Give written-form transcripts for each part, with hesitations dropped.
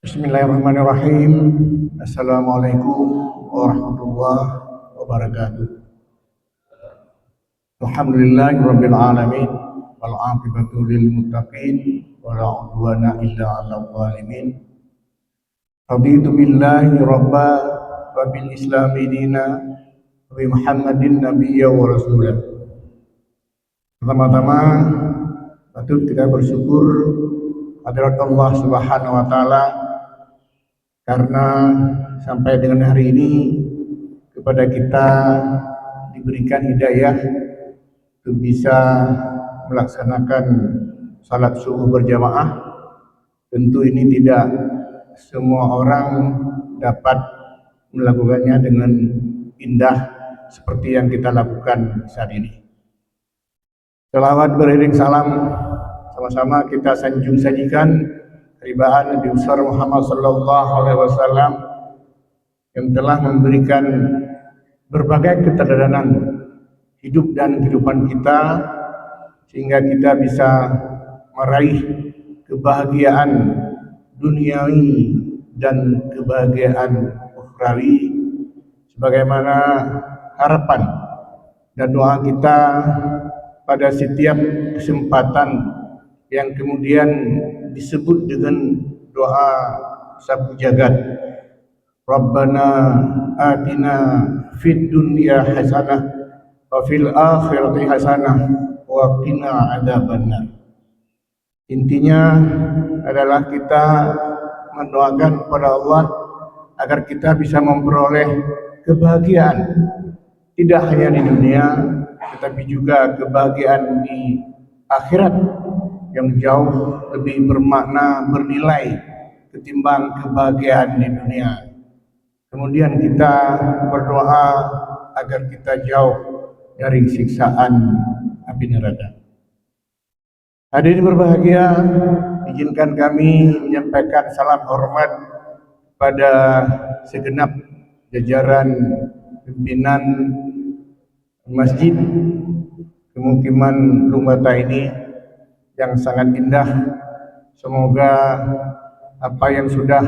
Bismillahirrahmanirrahim. Assalamualaikum warahmatullahi wabarakatuh. Alhamdulillahirabbil alamin wal 'aqibatu lil muttaqin wala 'udwana illa 'alal zalimin. Raditu billahi rabba wa bil islami dina wa bi Muhammadin nabiyya wa rasulah. Pertama-tama patut kita bersyukur hadirat Allah Subhanahu wa taala karena sampai dengan hari ini kepada kita diberikan hidayah untuk bisa melaksanakan salat subuh berjamaah. Tentu ini tidak semua orang dapat melakukannya dengan indah seperti yang kita lakukan saat ini. Selawat beriring salam sama-sama kita sajikan keribaan Nabi besar Muhammad sallallahu alaihi wasallam yang telah memberikan berbagai keteladanan hidup dan kehidupan kita sehingga kita bisa meraih kebahagiaan duniawi dan kebahagiaan ukhrawi sebagaimana harapan dan doa kita pada setiap kesempatan yang kemudian disebut dengan doa sabu jagat. Rabbana atina fid dunya hasanah wa fil akhirati hasanah wa qina adzabannar. Intinya adalah kita mendoakan kepada Allah agar kita bisa memperoleh kebahagiaan tidak hanya di dunia tetapi juga kebahagiaan di akhirat yang jauh lebih bermakna, bernilai ketimbang kebahagiaan di dunia. Kemudian kita berdoa agar kita jauh dari siksaan api neraka. Hadirin berbahagia, izinkan kami menyampaikan salam hormat pada segenap jajaran pimpinan masjid pemukiman Lumbata ini yang sangat indah. Semoga apa yang sudah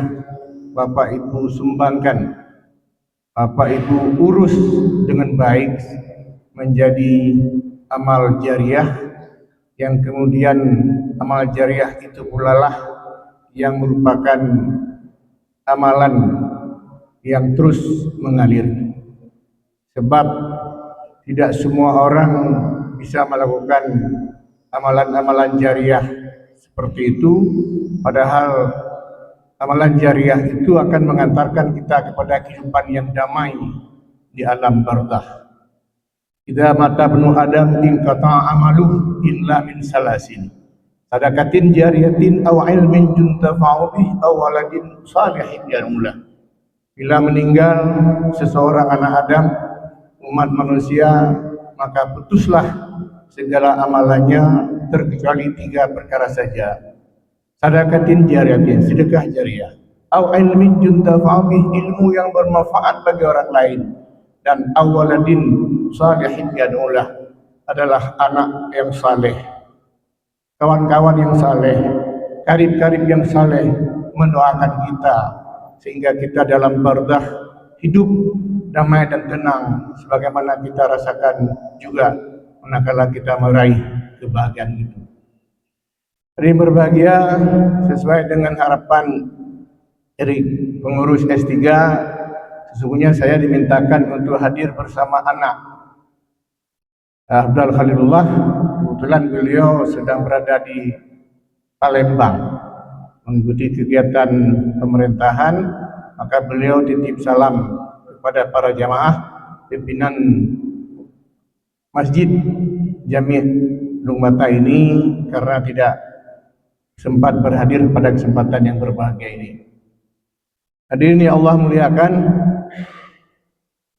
Bapak Ibu sumbangkan, Bapak Ibu urus dengan baik menjadi amal jariah yang kemudian amal jariah itu pula lah yang merupakan amalan yang terus mengalir. Sebab tidak semua orang bisa melakukan amalan-amalan jariah seperti itu, padahal amalan jariah itu akan mengantarkan kita kepada kehidupan yang damai di alam barzakh. Idza mata ibnu adam inqata amaluhu illa min salasin sadaqatin jariyatin aw ilmin yuntafa'u bih aw waladin salihin yarmulah. Bila meninggal seseorang anak Adam, umat manusia, maka putuslah segala amalannya terkecuali 3 perkara saja. Sadaqatin jariyatin, sedekah jariah, au ilmin yuntafa'u bih, ilmu yang bermanfaat bagi orang lain, dan awaladin salihin yad'ulah, adalah anak yang saleh, kawan-kawan yang saleh, karib-karib yang saleh mendoakan kita sehingga kita dalam barzakh hidup damai dan tenang sebagaimana kita rasakan juga manakala kita meraih kebahagiaan itu. Hari berbahagia, sesuai dengan harapan dari pengurus S3, sesungguhnya saya dimintakan untuk hadir bersama anak Abdul Khalilullah. Kebetulan beliau sedang berada di Palembang mengikuti kegiatan pemerintahan, maka beliau titip salam kepada para jamaah pimpinan Masjid Jami' Lumbata ini karena tidak sempat berhadir pada kesempatan yang berbahagia ini. Hadirin yang Allah muliakan,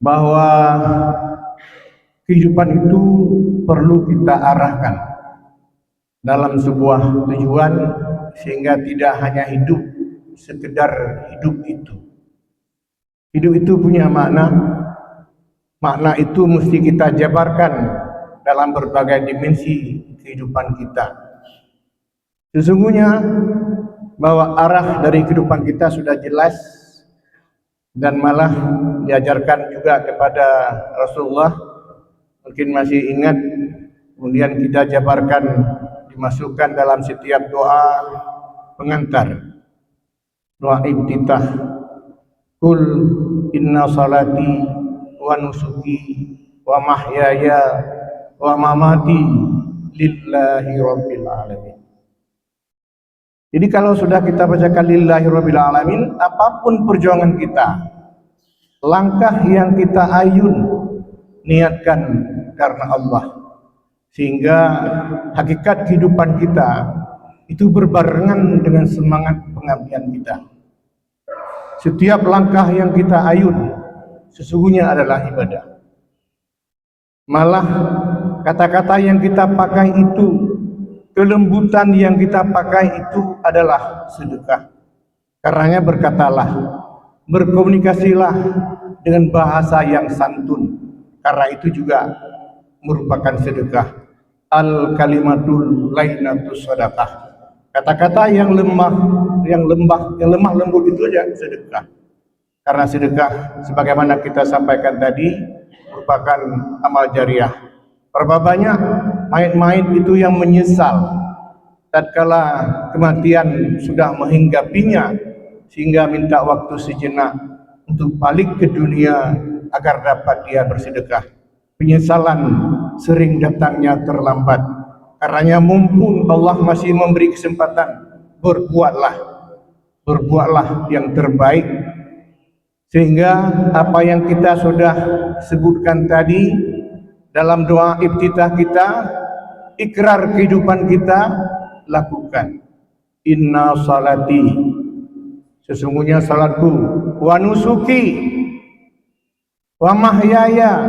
bahwa kehidupan itu perlu kita arahkan dalam sebuah tujuan sehingga tidak hanya hidup sekedar hidup itu. Hidup itu punya makna. Makna itu mesti kita jabarkan dalam berbagai dimensi kehidupan kita. Sesungguhnya bahwa arah dari kehidupan kita sudah jelas dan malah diajarkan juga kepada Rasulullah. Mungkin masih ingat, kemudian kita jabarkan, dimasukkan dalam setiap doa pengantar, doa iftitah. Kul inna salati wa nusuki wa mahyaya wa mamati lillahi rabbil alamin. Jadi kalau sudah kita bacakan lillahi rabbil alamin, apapun perjuangan kita, langkah yang kita ayun, niatkan karena Allah, sehingga hakikat kehidupan kita itu berbarengan dengan semangat pengabdian kita. Setiap langkah yang kita ayun sesungguhnya adalah ibadah. Malah kata-kata yang kita pakai itu, kelembutan yang kita pakai itu adalah sedekah. Karenanya berkatalah, berkomunikasilah dengan bahasa yang santun, karena itu juga merupakan sedekah. Al kalimatul lainatus sedekah. Kata-kata yang lemah lembut itu aja sedekah. Karena sedekah sebagaimana kita sampaikan tadi merupakan amal jariah. Berapa banyak mayit-mayit itu yang menyesal tatkala kematian sudah menghinggapinya, sehingga minta waktu sejenak untuk balik ke dunia agar dapat dia bersedekah. Penyesalan sering datangnya terlambat. Karenanya mumpung Allah masih memberi kesempatan, berbuatlah yang terbaik, sehingga apa yang kita sudah sebutkan tadi dalam doa iftitah kita, ikrar kehidupan kita, lakukan. Inna salati, sesungguhnya salatku, wa nusuki wa mahyaya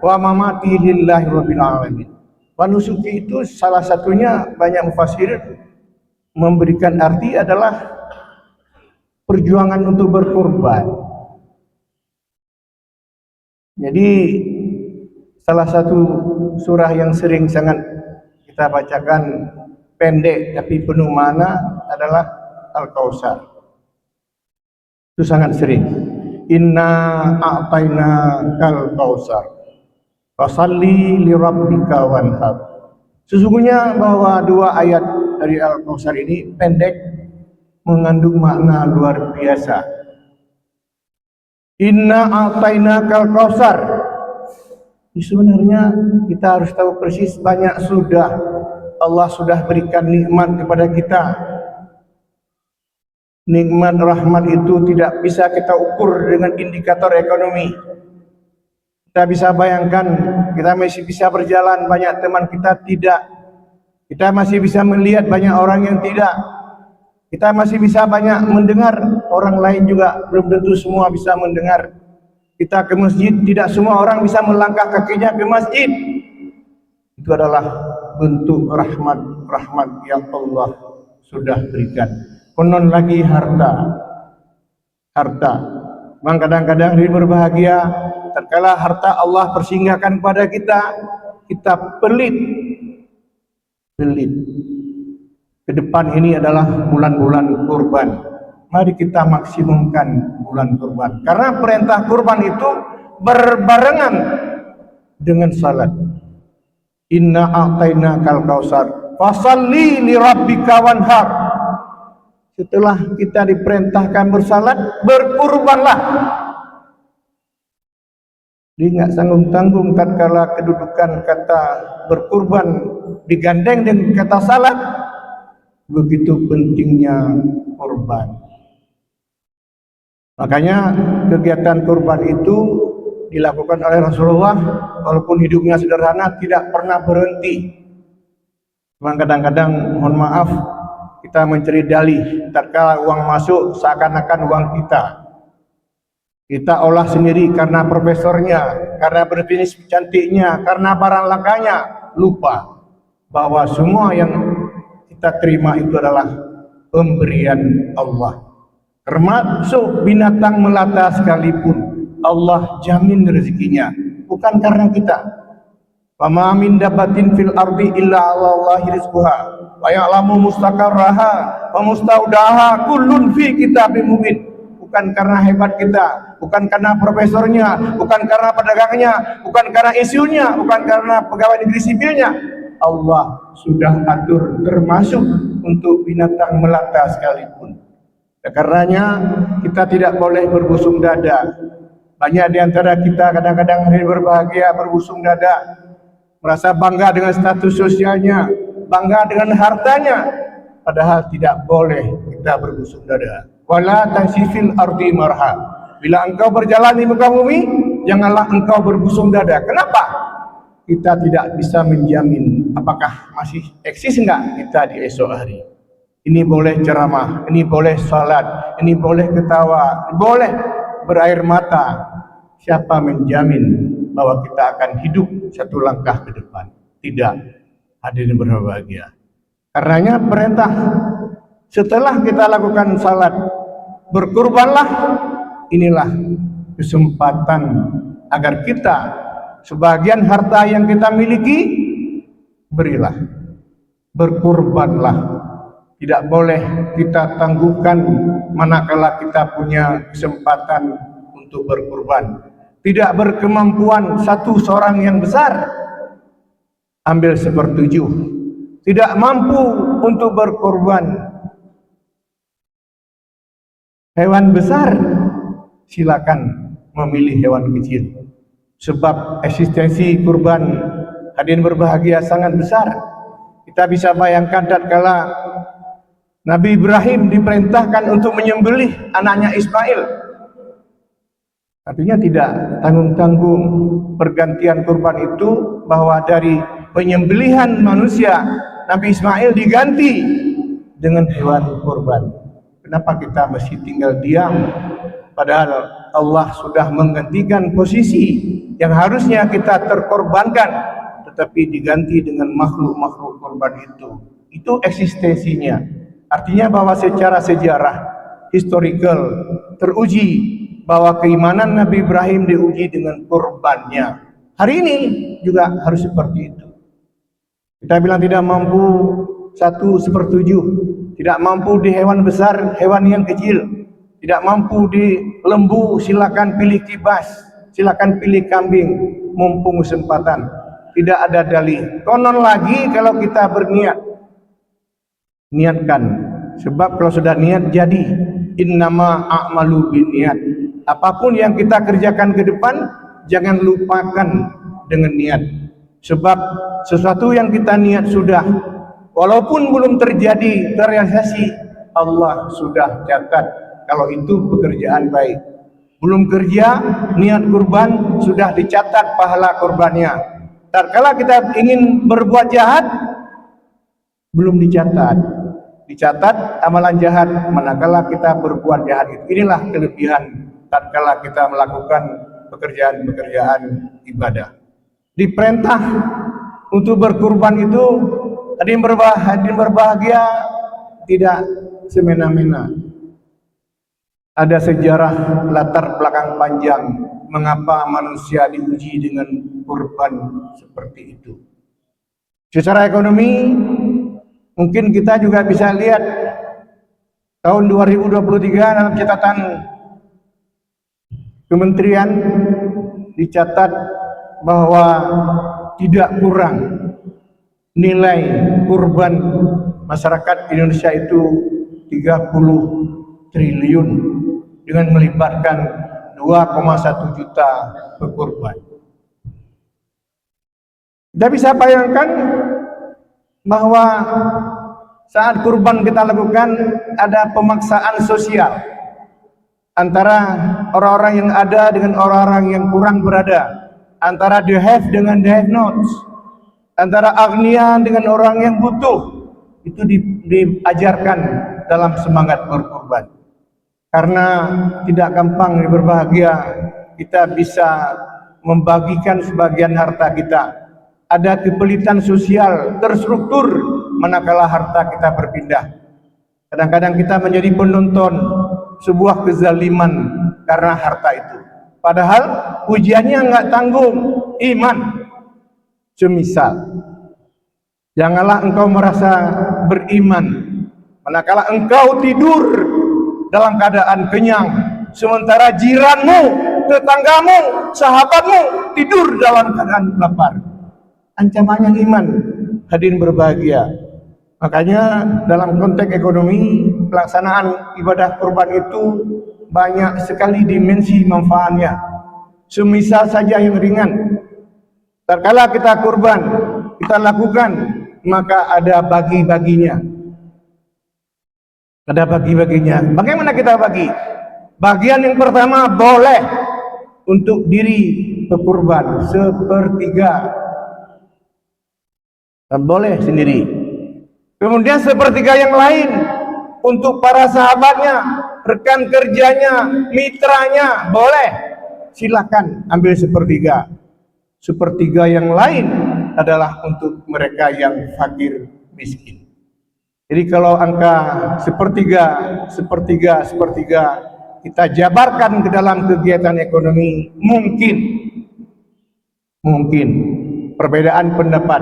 wa mamati lillahi rabbil alamin. Wa nusuki itu salah satunya, banyak mufassir memberikan arti adalah perjuangan untuk berkorban. Jadi salah satu surah yang sering sangat kita bacakan, pendek tapi penuh makna, adalah Al-Kautsar. Itu sangat sering. Inna a'tayna kal kautsar fasalli li rabbika wanhar. Sesungguhnya bahwa dua ayat dari Al-Kautsar ini pendek, mengandung makna luar biasa. Inna a'tayna kal kautsar. Sebenarnya kita harus tahu persis, banyak sudah Allah sudah berikan nikmat kepada kita. Nikmat rahmat itu tidak bisa kita ukur dengan indikator ekonomi. Kita bisa bayangkan, kita masih bisa berjalan, banyak teman kita tidak. Kita masih bisa melihat banyak orang yang tidak. Kita masih bisa banyak mendengar, orang lain juga belum tentu semua bisa mendengar. Kita ke masjid, tidak semua orang bisa melangkah kakinya ke masjid. Itu adalah bentuk rahmat yang Allah sudah berikan. Konon lagi harta. Memang kadang-kadang diri berbahagia tatkala harta Allah persinggakan kepada kita pelit. Ke depan ini adalah bulan-bulan kurban. Mari kita maksimumkan bulan kurban. Karena perintah kurban itu berbarengan dengan salat. Inna a'tayna kal kautsar fasalli li rabbika wanhar. Setelah kita diperintahkan bersalat, berkurbanlah. Dia enggak tanggung-tanggung tatkala kedudukan kata berkurban digandeng dengan kata salat. Begitu pentingnya kurban. Makanya kegiatan kurban itu dilakukan oleh Rasulullah, walaupun hidupnya sederhana, tidak pernah berhenti. Memang kadang-kadang, mohon maaf, kita mencari dalih tatkala uang masuk seakan-akan uang kita. Kita olah sendiri karena profesornya, karena berjenis cantiknya, karena barang langkanya. Lupa bahwa semua yang kita terima itu adalah pemberian Allah. Termasuk binatang melata sekalipun, Allah jamin rezekinya, bukan karena kita. Wa ma min dabbatin fil ardi illa 'ala Allahi rizquha wa ya'lamu mustaqarraha wa mustaudaha kullun fi kitabim mubin. Bukan karena hebat kita, bukan karena profesornya, bukan karena pedagangnya, bukan karena isunya, bukan karena pegawai negeri sipilnya. Allah sudah atur termasuk untuk binatang melata sekalipun. Karenanya kita tidak boleh berbusung dada. Banyak di antara kita kadang-kadang hari berbahagia berbusung dada, merasa bangga dengan status sosialnya, bangga dengan hartanya, padahal tidak boleh kita berbusung dada. Wala tansifil ardi marha. Bila engkau berjalan di muka bumi, janganlah engkau berbusung dada. Kenapa? Kita tidak bisa menjamin apakah masih eksis enggak kita di esok hari. Ini boleh ceramah, ini boleh salat, ini boleh ketawa, boleh berair mata. Siapa menjamin bahwa kita akan hidup satu langkah ke depan? Tidak. Hadirin berbahagia. Karenanya perintah setelah kita lakukan salat, berkurbanlah. Inilah kesempatan agar kita sebagian harta yang kita miliki berilah, berkurbanlah. Tidak boleh kita tangguhkan manakala kita punya kesempatan untuk berkurban. Tidak berkemampuan satu seorang yang besar, ambil sepertujuh. Tidak mampu untuk berkorban hewan besar, silakan memilih hewan kecil. Sebab eksistensi kurban, hadirin berbahagia, sangat besar. Kita bisa bayangkan tatkala Nabi Ibrahim diperintahkan untuk menyembelih anaknya Ismail. Artinya tidak tanggung-tanggung pergantian kurban itu, bahwa dari penyembelihan manusia Nabi Ismail diganti dengan hewan kurban. Kenapa kita masih tinggal diam? Padahal Allah sudah menggantikan posisi yang harusnya kita terkorbankan, tetapi diganti dengan makhluk-makhluk kurban itu. Itu eksistensinya. Artinya bahwa secara sejarah historical teruji bahwa keimanan Nabi Ibrahim diuji dengan kurbannya. Hari ini juga harus seperti itu. Kita bilang tidak mampu 1/7, tidak mampu di hewan besar, hewan yang kecil, tidak mampu di lembu, silakan pilih kibas, silakan pilih kambing, mumpung kesempatan. Tidak ada dalih. Konon lagi kalau kita berniat, niatkan. Sebab kalau sudah niat jadi. Innama a'malu binniat. Apapun yang kita kerjakan ke depan, jangan lupakan dengan niat. Sebab sesuatu yang kita niat sudah, walaupun belum terjadi, terrealisasi, Allah sudah catat kalau itu pekerjaan baik. Belum kerja, niat kurban, sudah dicatat pahala kurbannya. Tatkala kita ingin berbuat jahat, belum dicatat. Dicatat amalan jahat manakala kita berbuat jahat itu. Inilah kelebihan tatkala kita melakukan pekerjaan-pekerjaan ibadah. Diperintah untuk berkurban itu, hadirin berbahagia, tidak semena-mena. Ada sejarah latar belakang panjang mengapa manusia diuji dengan kurban seperti itu. Secara ekonomi, mungkin kita juga bisa lihat tahun 2023 dalam catatan kementerian dicatat bahwa tidak kurang nilai kurban masyarakat Indonesia itu 30 triliun dengan melibatkan 2,1 juta pekurban. Kita bisa bayangkan bahwa saat kurban kita lakukan ada pemaksaan sosial antara orang-orang yang ada dengan orang-orang yang kurang berada, antara the have dengan the have not, antara agnia dengan orang yang butuh. Itu diajarkan dalam semangat berkurban. Karena tidak gampang berbahagia, kita bisa membagikan sebagian harta kita. Ada kepelitan sosial terstruktur manakala harta kita berpindah. Kadang-kadang kita menjadi penonton sebuah kezaliman karena harta itu. Padahal ujiannya enggak tanggung, iman. Semisal, janganlah engkau merasa beriman manakala engkau tidur dalam keadaan kenyang, sementara jiranmu, tetanggamu, sahabatmu tidur dalam keadaan lapar. Ancamannya iman, hadirin berbahagia. Makanya dalam konteks ekonomi, pelaksanaan ibadah kurban itu banyak sekali dimensi manfaatnya. Semisal saja yang ringan, tatkala kita kurban, kita lakukan, maka ada bagi-baginya. Ada bagi-baginya. Bagaimana kita bagi? Bagian yang pertama boleh untuk diri pekurban sepertiga. Boleh sendiri. Kemudian sepertiga yang lain untuk para sahabatnya, rekan kerjanya, mitranya, boleh. Silakan ambil sepertiga. Sepertiga yang lain adalah untuk mereka yang fakir miskin. Jadi kalau angka sepertiga kita jabarkan ke dalam kegiatan ekonomi, mungkin perbedaan pendapat,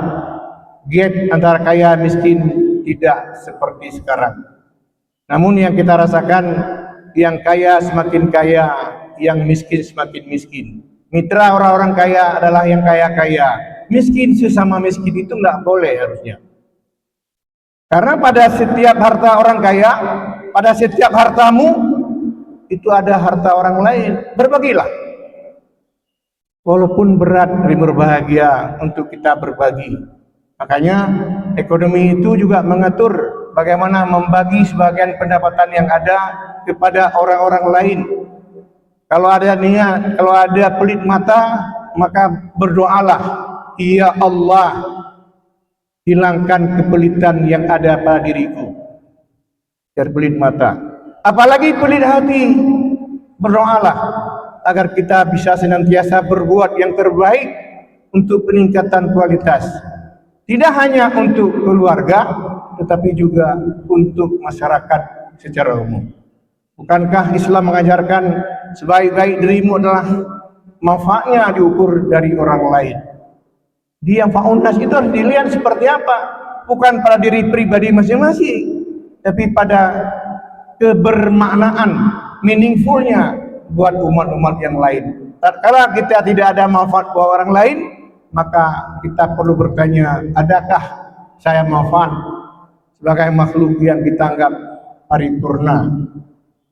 gap antara kaya miskin tidak seperti sekarang. Namun yang kita rasakan, yang kaya semakin kaya, yang miskin semakin miskin. Mitra orang-orang kaya adalah yang kaya-kaya. Miskin sesama miskin itu nggak boleh harusnya. Karena pada setiap harta orang kaya, pada setiap hartamu, itu ada harta orang lain. Berbagilah. Walaupun berat, berbahagia untuk kita berbagi. Makanya ekonomi itu juga mengatur bagaimana membagi sebagian pendapatan yang ada kepada orang-orang lain. Kalau ada niat, kalau ada pelit mata, maka berdoalah, ya Allah, hilangkan kepelitan yang ada pada diriku. Biar pelit mata. Apalagi pelit hati, berdoalah agar kita bisa senantiasa berbuat yang terbaik untuk peningkatan kualitas. Tidak hanya untuk keluarga, tetapi juga untuk masyarakat secara umum. Bukankah Islam mengajarkan sebaik-baik dirimu adalah manfaatnya diukur dari orang lain? Dia fa'unas itu harus dilihat seperti apa? Bukan pada diri pribadi masing-masing, tapi pada kebermaknaan, meaningfulnya buat umat-umat yang lain. Tatkala kita tidak ada manfaat buat orang lain, maka kita perlu bertanya, adakah saya manfaat sebagai makhluk yang kita anggap paripurna?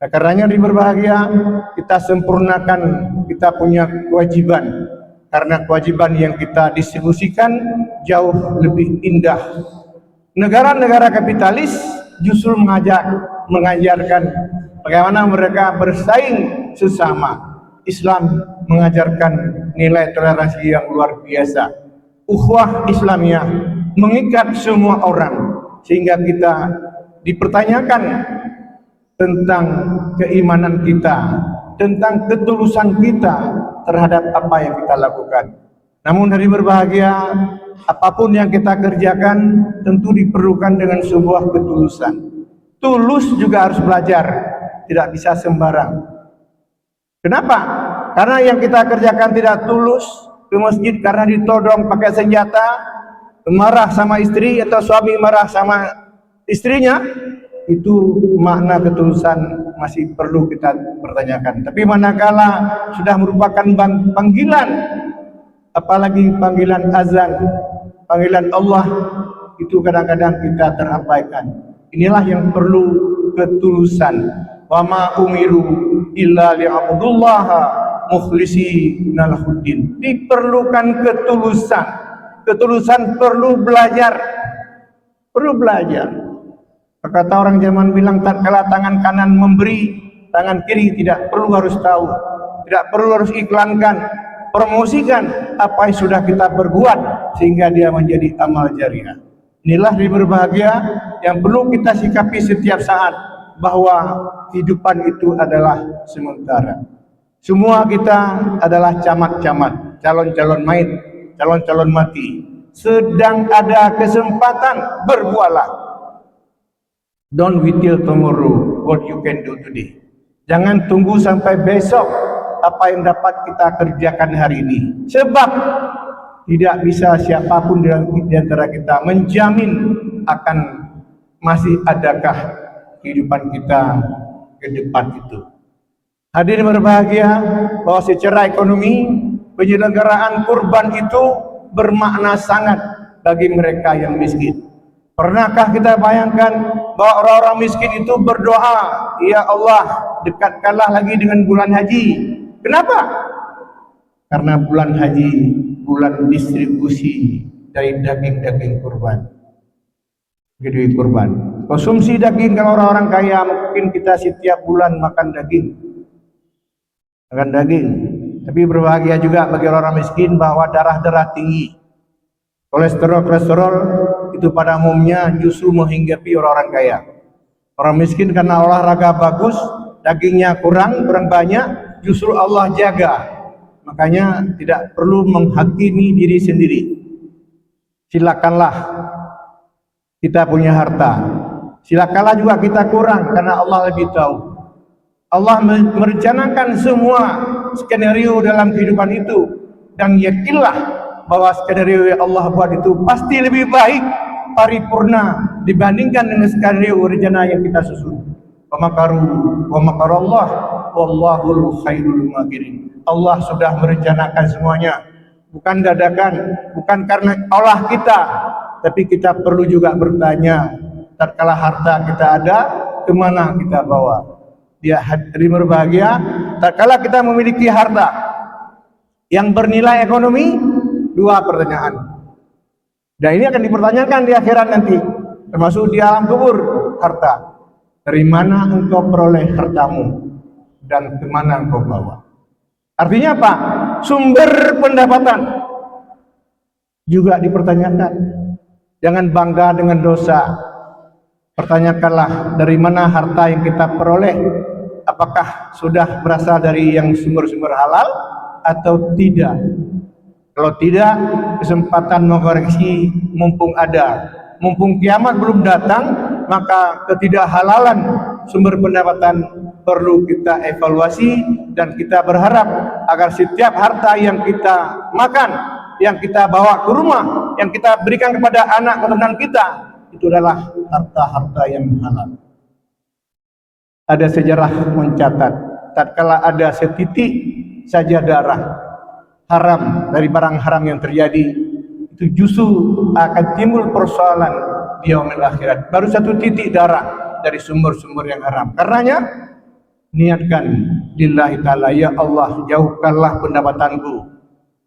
Karenanya di berbahagia, kita sempurnakan kita punya kewajiban, karena kewajiban yang kita distribusikan jauh lebih indah. Negara-negara kapitalis justru mengajarkan bagaimana mereka bersaing sesama. Islam mengajarkan nilai toleransi yang luar biasa. Ukhuwah Islamiyah mengikat semua orang, sehingga kita dipertanyakan tentang keimanan kita, tentang ketulusan kita terhadap apa yang kita lakukan. Namun hari berbahagia, apapun yang kita kerjakan tentu diperlukan dengan sebuah ketulusan. Tulus juga harus belajar, tidak bisa sembarang. Kenapa? Karena yang kita kerjakan tidak tulus, ke masjid karena ditodong pakai senjata, marah sama istri atau suami marah sama istrinya, itu makna ketulusan masih perlu kita pertanyakan. Tapi manakala sudah merupakan panggilan, apalagi panggilan azan, panggilan Allah, itu kadang-kadang kita terabaikan. Inilah yang perlu ketulusan. Wa ma umiru illa liya'budullaha mukhlishina lahuddin. Diperlukan ketulusan. Ketulusan perlu belajar. Perlu belajar. Kata orang zaman bilang, tatkala tangan kanan memberi, tangan kiri tidak perlu harus tahu, tidak perlu harus iklankan, promosikan apa yang sudah kita berbuat sehingga dia menjadi amal jariah. Inilah di berbahagia yang perlu kita sikapi setiap saat, bahwa kehidupan itu adalah sementara. Semua kita adalah camat-camat, calon-calon mayit, calon-calon mati. Sedang ada kesempatan, berbuatlah. Don't wait till tomorrow what you can do today. Jangan tunggu sampai besok apa yang dapat kita kerjakan hari ini. Sebab Tidak bisa siapapun di antara kita menjamin akan masih adakah kehidupan kita ke depan itu. Hadirin berbahagia, bahwa secara ekonomi penyelenggaraan kurban itu bermakna sangat bagi mereka yang miskin. Pernahkah kita bayangkan bahwa orang-orang miskin itu berdoa, ya Allah, dekatkanlah lagi dengan bulan haji. Kenapa? Karena bulan haji bulan distribusi dari daging-daging kurban. Daging kurban. Konsumsi daging, kalau orang-orang kaya mungkin kita setiap bulan makan daging. Makan daging. Tapi berbahagia juga bagi orang-orang miskin bahwa darah-darah tinggi, kolesterol itu pada umumnya justru menghinggapi orang-orang kaya. Orang miskin karena olahraga bagus, dagingnya kurang banyak, justru Allah jaga. Makanya tidak perlu menghakimi diri sendiri. Silakanlah kita punya harta, silakanlah juga kita kurang, karena Allah lebih tahu. Allah merencanakan semua skenario dalam kehidupan itu, dan yakinlah bahwa skenario yang Allah buat itu pasti lebih baik, paripurna dibandingkan dengan skenario rencana yang kita susun. Wa makarallah wallahul khairul makirin. Allah sudah merencanakan semuanya, bukan dadakan, bukan karena olah kita, tapi kita perlu juga bertanya, tatkala harta kita ada, kemana kita bawa? Dia hadirin berbahagia, tatkala kita memiliki harta yang bernilai ekonomi, dua pertanyaan. Dan ini akan dipertanyakan di akhirat nanti, termasuk di alam kubur. Harta, dari mana engkau peroleh hartamu dan kemana engkau bawa? Artinya apa? Sumber pendapatan juga dipertanyakan. Jangan bangga dengan dosa. Pertanyakanlah dari mana harta yang kita peroleh. Apakah sudah berasal dari yang sumber-sumber halal atau tidak? Kalau tidak, kesempatan mengoreksi mumpung ada. Mumpung kiamat belum datang, maka ketidakhalalan sumber pendapatan perlu kita evaluasi, dan kita berharap agar setiap harta yang kita makan, yang kita bawa ke rumah, yang kita berikan kepada anak keturunan kita, itu adalah harta-harta yang halal. Ada sejarah mencatat, tatkala ada setitik saja darah haram dari barang haram yang terjadi, itu justru akan timbul persoalan di yaumil akhirat. Baru satu titik darah dari sumber-sumber yang haram. Karenanya niatkan lillahi ta'ala, ya Allah, jauhkanlah pendapatanku,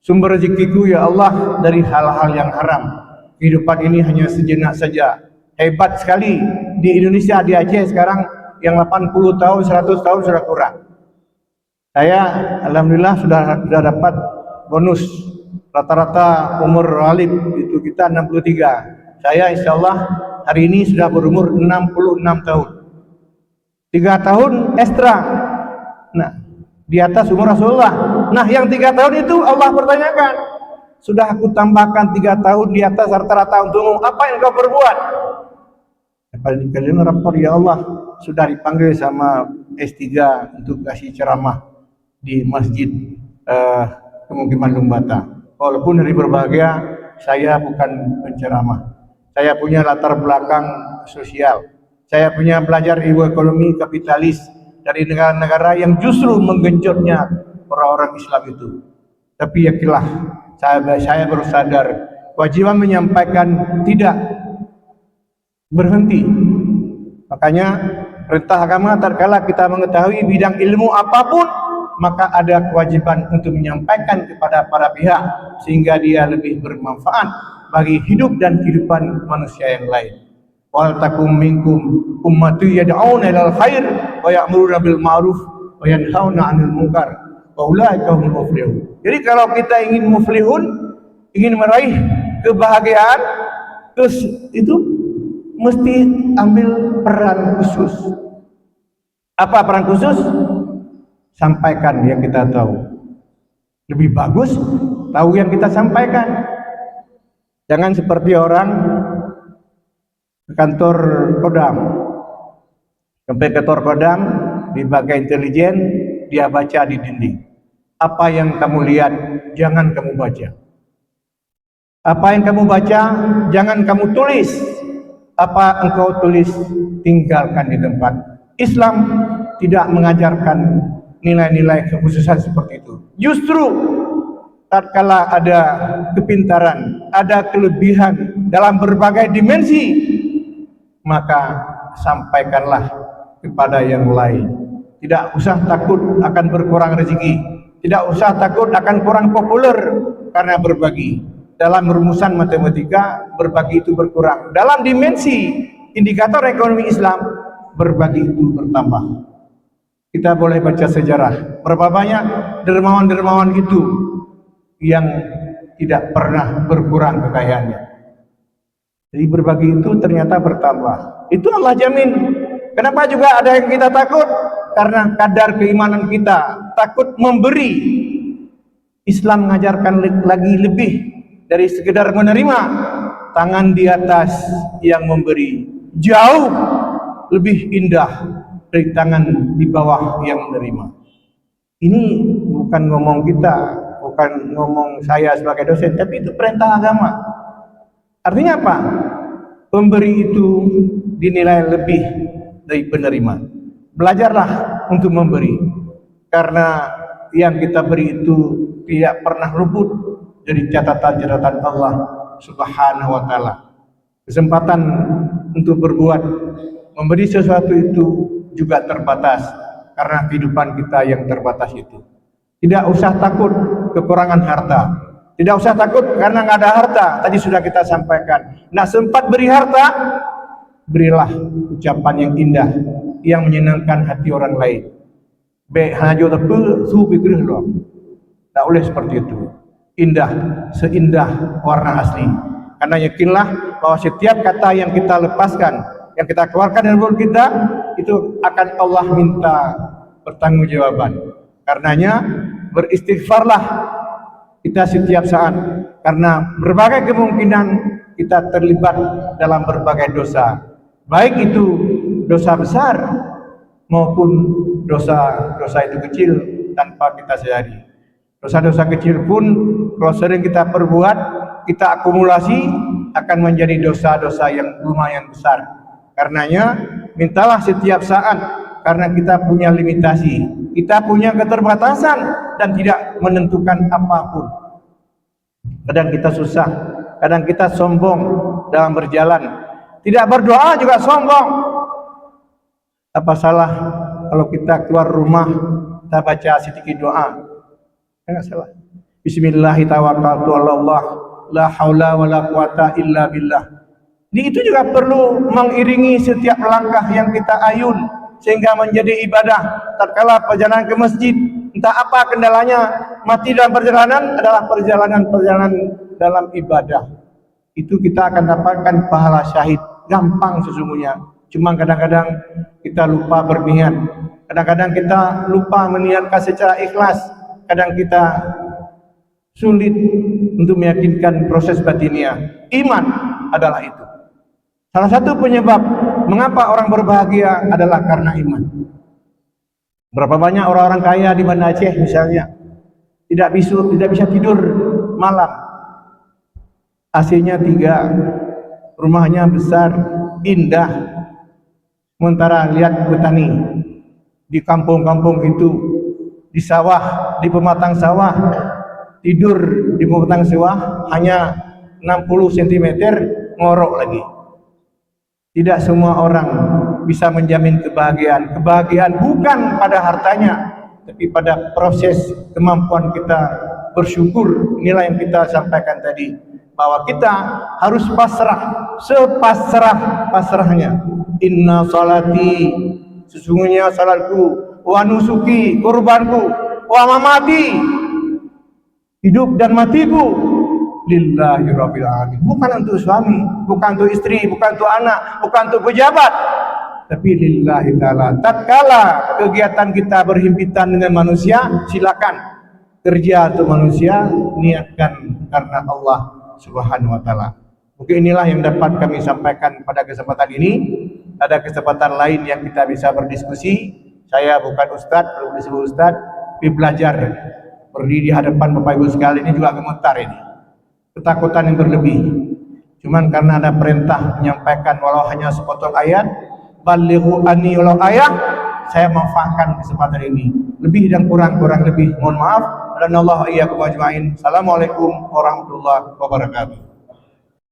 sumber rezekiku ya Allah dari hal-hal yang haram. Kehidupan ini hanya sejenak saja. Hebat sekali di Indonesia, di Aceh sekarang yang 80 tahun, 100 tahun sudah kurang. Saya alhamdulillah sudah dapat bonus. Rata-rata umur ghalib itu kita 63. Saya insyaallah hari ini sudah berumur 66 tahun. 3 tahun ekstra. Nah, di atas umur Rasulullah. Nah, yang 3 tahun itu Allah pertanyakan, sudah aku tambahkan 3 tahun di atas rata-rata untukmu, apa yang kau perbuat? Kalian rapor, ya Allah, sudah dipanggil sama S3 untuk kasih ceramah di masjid Pemukiman Lumbata. Walaupun dari berbahagia, saya bukan penceramah. Saya punya latar belakang sosial. Saya punya belajar ilmu ekonomi kapitalis dari negara-negara yang justru menggenjotnya orang-orang Islam itu. Tapi yakinlah, saya baru sadar kewajiban menyampaikan tidak berhenti. Makanya perintah agama, tatkala kita mengetahui bidang ilmu apapun, maka ada kewajiban untuk menyampaikan kepada para pihak sehingga dia lebih bermanfaat bagi hidup dan kehidupan manusia yang lain. Wal takum minkum ummatu yad'una ilal khair wa ya'muruna bil ma'ruf wa yanhauna 'anil munkar wa ulaika humul muflihun. Jadi kalau kita ingin muflihun, ingin meraih kebahagiaan, terus itu mesti ambil peran khusus. Apa peran khusus? Sampaikan yang kita tahu. Lebih bagus tahu yang kita sampaikan. Jangan seperti orang ke kantor Kodam. Sampai kantor Kodam, di bagian intelijen, dia baca di dinding. Apa yang kamu lihat, jangan kamu baca. Apa yang kamu baca, jangan kamu tulis. Apa engkau tulis, tinggalkan di tempat. Islam tidak mengajarkan nilai-nilai kekhususan seperti itu. Justru tatkala ada kepintaran, ada kelebihan dalam berbagai dimensi, maka sampaikanlah kepada yang lain. Tidak usah takut akan berkurang rezeki, tidak usah takut akan kurang populer karena berbagi. Dalam rumusan matematika, berbagi itu berkurang. Dalam dimensi indikator ekonomi Islam, berbagi itu bertambah. Kita boleh baca sejarah, berapa banyak dermawan-dermawan itu yang tidak pernah berkurang kekayaannya. Jadi berbagi itu ternyata bertambah. Itu Allah jamin. Kenapa juga ada yang kita takut? Karena kadar keimanan kita takut memberi. Islam mengajarkan lagi lebih dari sekedar menerima. Tangan di atas yang memberi jauh lebih indah dari tangan di bawah yang menerima. Ini bukan ngomong kita, bukan ngomong saya sebagai dosen, tapi itu perintah agama. Artinya apa? Pemberi itu dinilai lebih dari penerima. Belajarlah untuk memberi, karena yang kita beri itu tidak pernah luput dari catatan-catatan Allah Subhanahu wa Ta'ala. Kesempatan untuk berbuat, memberi sesuatu itu juga terbatas karena kehidupan kita yang terbatas itu. Tidak usah takut kekurangan harta. Tidak usah takut karena nggak ada harta. Tadi sudah kita sampaikan. Nah, sempat beri harta, berilah ucapan yang indah, yang menyenangkan hati orang lain. Tak boleh seperti itu. Indah, seindah warna asli. Karena yakinlah bahwa setiap kata yang kita lepaskan, yang kita keluarkan dari mulut kita, itu akan Allah minta pertanggungjawaban. Karenanya beristighfarlah kita setiap saat, karena berbagai kemungkinan kita terlibat dalam berbagai dosa, baik itu dosa besar maupun dosa itu kecil tanpa kita sadari. Dosa-dosa kecil pun kalau sering kita perbuat, kita akumulasi, akan menjadi dosa-dosa yang lumayan besar. Karenanya mintalah setiap saat, karena kita punya limitasi, kita punya keterbatasan dan tidak menentukan apapun. Kadang kita susah, kadang kita sombong dalam berjalan. Tidak berdoa juga sombong. Apa salah kalau kita keluar rumah, kita baca sedikit doa? Enggak salah. Bismillahirrahmanirrahim. La haula wa la quwata illa billah. Itu juga perlu mengiringi setiap langkah yang kita ayun sehingga menjadi ibadah. Tatkala perjalanan ke masjid, entah apa kendalanya, mati dalam perjalanan adalah perjalanan dalam ibadah. Itu kita akan dapatkan pahala syahid. Gampang sesungguhnya. Cuma kadang-kadang kita lupa berniat. Kadang-kadang kita lupa meniatkan secara ikhlas. Kadang kita sulit untuk meyakinkan proses batiniah. Iman adalah itu. Salah satu penyebab mengapa orang berbahagia adalah karena iman. Berapa banyak orang-orang kaya di Banda Aceh misalnya tidak bisa tidur malam. AC-nya 3, rumahnya besar, indah. Sementara lihat petani di kampung-kampung itu, di sawah, di pematang sawah, tidur di pematang sawah hanya 60 cm, ngorok lagi. Tidak semua orang bisa menjamin kebahagiaan. Kebahagiaan bukan pada hartanya, tapi pada proses kemampuan kita bersyukur. Inilah yang kita sampaikan tadi, bahwa kita harus pasrah, sepasrah-pasrahnya. Inna salati, sesungguhnya salatku, wa nusuki, kurbanku, wa mamati, hidup dan matiku, lillahi rabbil alamin. Bukan untuk suami, bukan untuk istri, bukan untuk anak, bukan untuk pejabat, tapi lillahi ta'ala. Tatkala kegiatan kita berhimpitan dengan manusia, silakan kerja untuk manusia, niatkan karena Allah Subhanahu wa Ta'ala. Mungkin inilah yang dapat kami sampaikan pada kesempatan ini. Ada kesempatan lain yang kita bisa berdiskusi. Saya bukan ustadz, belum disebut ustadz, tapi belajar. Berdiri di hadapan Bapak Ibu sekalian ini juga gemetar ini. ketakutan yang berlebih. Cuman karena ada perintah menyampaikan walau hanya sepotong ayat, balighu anni walau ayat, saya manfaatkan kesempatan ini. Lebih dan kurang lebih mohon maaf. Dan Allah iyyakum ajmain. Assalamualaikum warahmatullahi wabarakatuh.